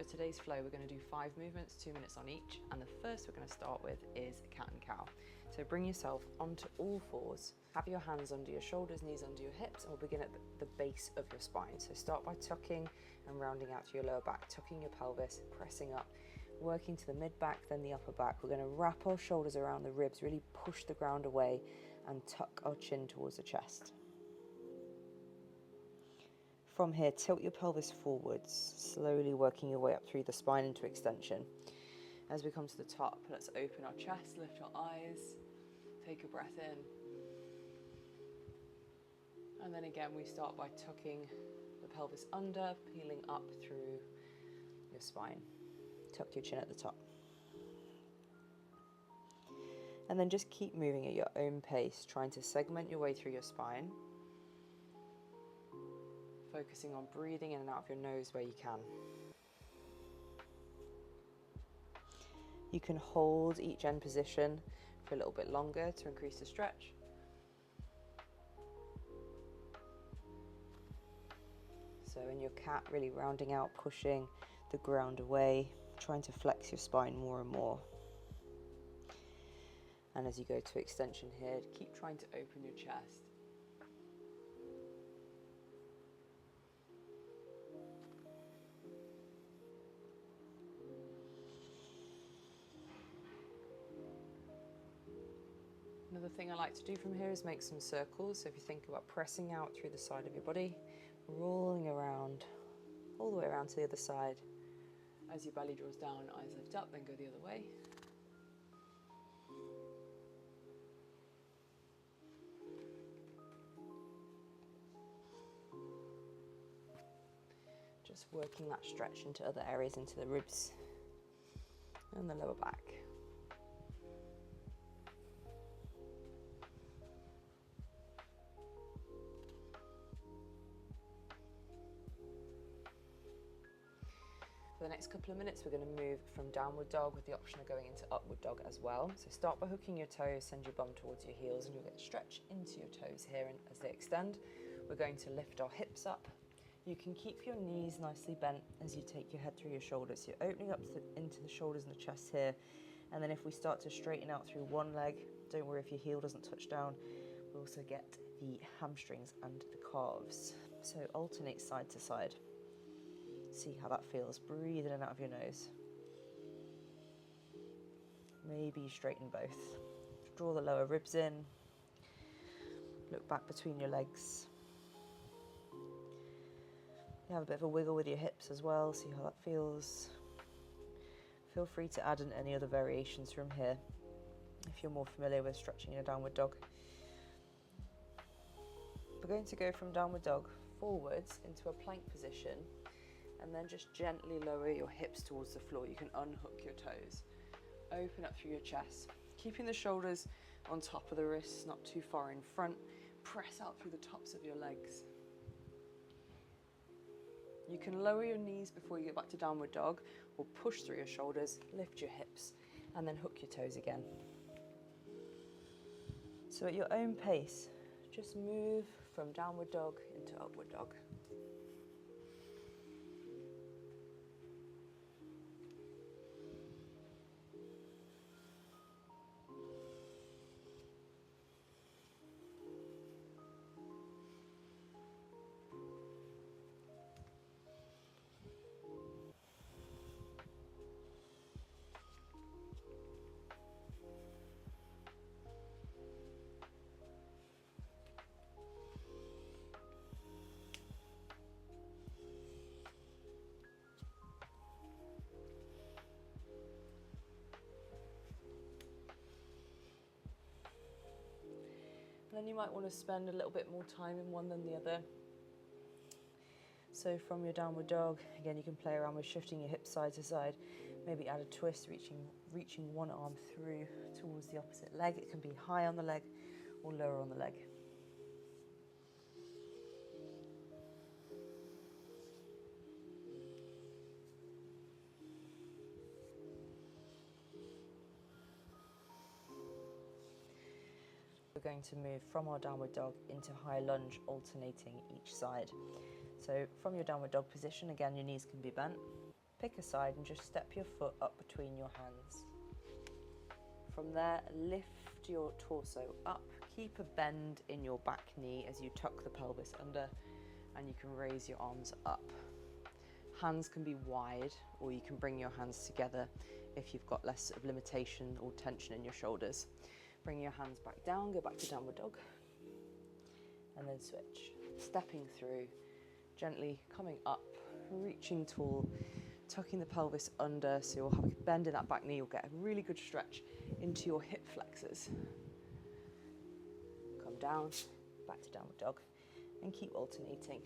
for today's flow, we're going to do 5 movements, 2 minutes on each, and the first we're going to start with is cat and cow. So bring yourself onto all fours, have your hands under your shoulders, knees under your hips, and we'll begin at the base of your spine. So start by tucking and rounding out to your lower back, tucking your pelvis, pressing up, working to the mid back, then the upper back. We're going to wrap our shoulders around the ribs, really push the ground away and tuck our chin towards the chest. From here, tilt your pelvis forwards, slowly working your way up through the spine into extension. As we come to the top, let's open our chest, lift our eyes, take a breath in. And then again, we start by tucking the pelvis under, peeling up through your spine. Tuck your chin at the top. And then just keep moving at your own pace, trying to segment your way through your spine. Focusing on breathing in and out of your nose where you can. You can hold each end position for a little bit longer to increase the stretch. So in your cat, really rounding out, pushing the ground away, trying to flex your spine more and more. And as you go to extension here, keep trying to open your chest. Another thing I like to do from here is make some circles. So if you think about pressing out through the side of your body, rolling around, all the way around to the other side. As your belly draws down, eyes lift up, then go the other way. Just working that stretch into other areas, into the ribs and the lower back. For the next couple of minutes, we're going to move from downward dog with the option of going into upward dog as well. So start by hooking your toes, send your bum towards your heels, and you'll get stretch into your toes here, and as they extend, we're going to lift our hips up. You can keep your knees nicely bent as you take your head through your shoulders. You're opening up into the shoulders and the chest here. And then if we start to straighten out through one leg, don't worry if your heel doesn't touch down. We'll also get the hamstrings and the calves. So alternate side to side. See how that feels. Breathe in and out of your nose. Maybe straighten both. Draw the lower ribs in. Look back between your legs. You have a bit of a wiggle with your hips as well, see how that feels. Feel free to add in any other variations from here if you're more familiar with stretching in a downward dog. We're going to go from downward dog forwards into a plank position and then just gently lower your hips towards the floor. You can unhook your toes. Open up through your chest, keeping the shoulders on top of the wrists, not too far in front. Press out through the tops of your legs. You can lower your knees before you get back to downward dog, or push through your shoulders, lift your hips, and then hook your toes again. So at your own pace, just move from downward dog into upward dog. And then you might want to spend a little bit more time in one than the other. So from your downward dog, again, you can play around with shifting your hips side to side. Maybe add a twist, reaching one arm through towards the opposite leg. It can be high on the leg or lower on the leg. We're going to move from our downward dog into high lunge, alternating each side. So from your downward dog position, again, your knees can be bent. pick a side and just step your foot up between your hands. From there, lift your torso up. Keep a bend in your back knee as you tuck the pelvis under, and you can raise your arms up. Hands can be wide, or you can bring your hands together if you've got less of limitation or tension in your shoulders. Bring your hands back down, go back to downward dog, and then switch. Stepping through, gently coming up, reaching tall, tucking the pelvis under, so you'll have a bend in that back knee. You'll get a really good stretch into your hip flexors. Come down, back to downward dog, and keep alternating.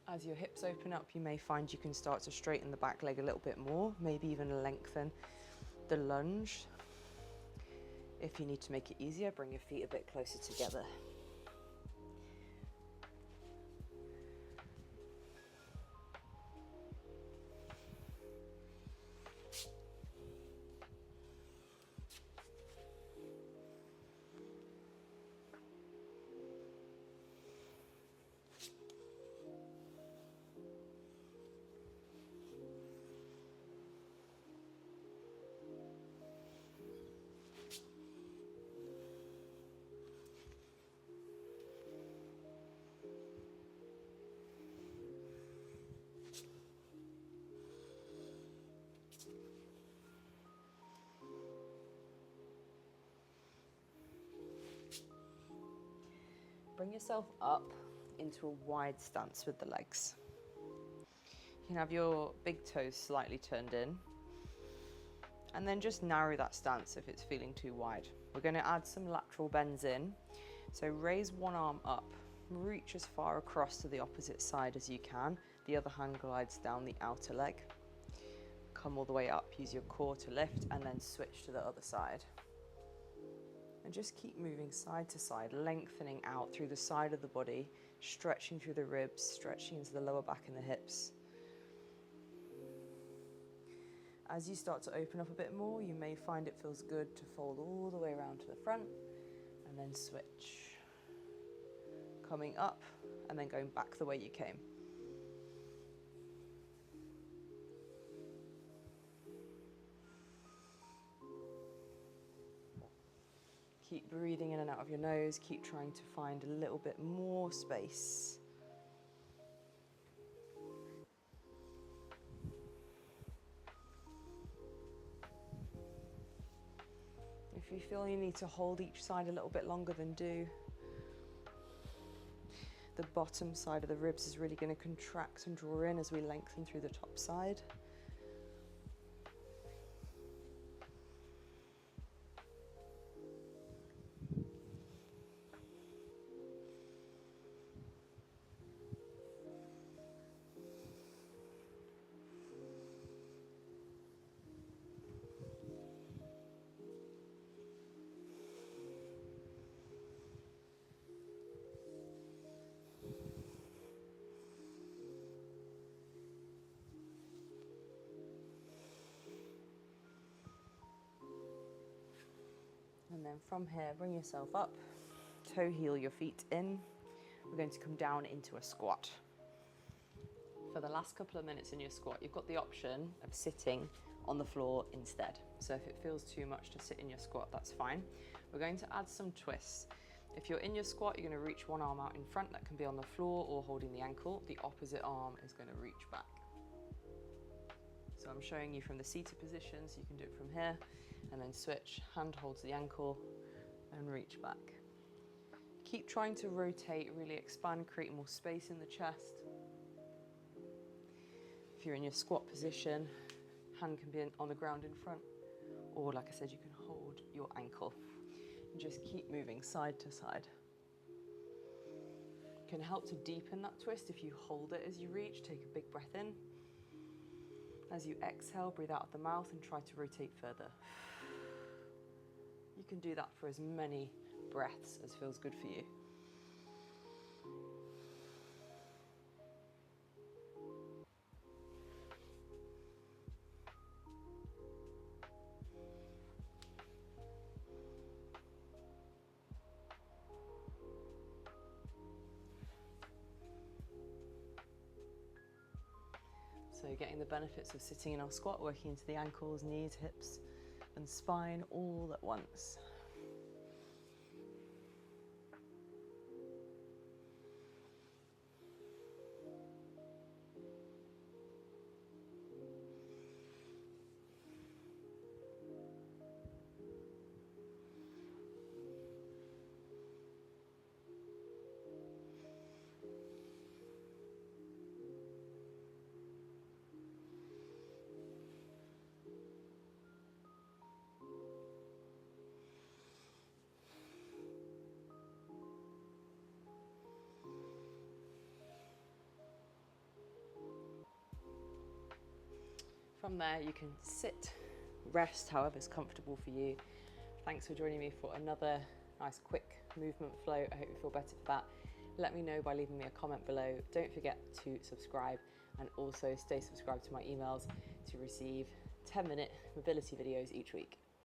As your hips open up, you may find you can start to straighten the back leg a little bit more, maybe even lengthen the lunge. If you need to make it easier, bring your feet a bit closer together. Bring yourself up into a wide stance with the legs. You can have your big toes slightly turned in, and then just narrow that stance if it's feeling too wide. We're going to add some lateral bends in. So raise one arm up, reach as far across to the opposite side as you can. The other hand glides down the outer leg. Come all the way up, use your core to lift, and then switch to the other side. And just keep moving side to side, lengthening out through the side of the body, stretching through the ribs, stretching into the lower back and the hips. As you start to open up a bit more, you may find it feels good to fold all the way around to the front and then switch. Coming up and then going back the way you came. Keep breathing in and out of your nose. Keep trying to find a little bit more space. If you feel you need to hold each side a little bit longer, then do. The bottom side of the ribs is really going to contract and draw in as we lengthen through the top side. And then from here, bring yourself up, toe heel your feet in. We're going to come down into a squat. For the last couple of minutes in your squat, you've got the option of sitting on the floor instead. So if it feels too much to sit in your squat, that's fine. We're going to add some twists. If you're in your squat, you're going to reach one arm out in front. That can be on the floor or holding the ankle. The opposite arm is going to reach back. So I'm showing you from the seated position, so you can do it from here, and then switch, hand holds the ankle and reach back. Keep trying to rotate, really expand, create more space in the chest. If you're in your squat position, hand can be on the ground in front, or like I said, you can hold your ankle. And just keep moving side to side. It can help to deepen that twist if you hold it as you reach. Take a big breath in. As you exhale, breathe out of the mouth and try to rotate further. You can do that for as many breaths as feels good for you. So getting the benefits of sitting in our squat, working into the ankles, knees, hips, and spine all at once. From there, you can sit, rest, however's comfortable for you. Thanks for joining me for another nice quick movement flow. I hope you feel better for that. Let me know by leaving me a comment below. Don't forget to subscribe and also stay subscribed to my emails to receive 10-minute mobility videos each week.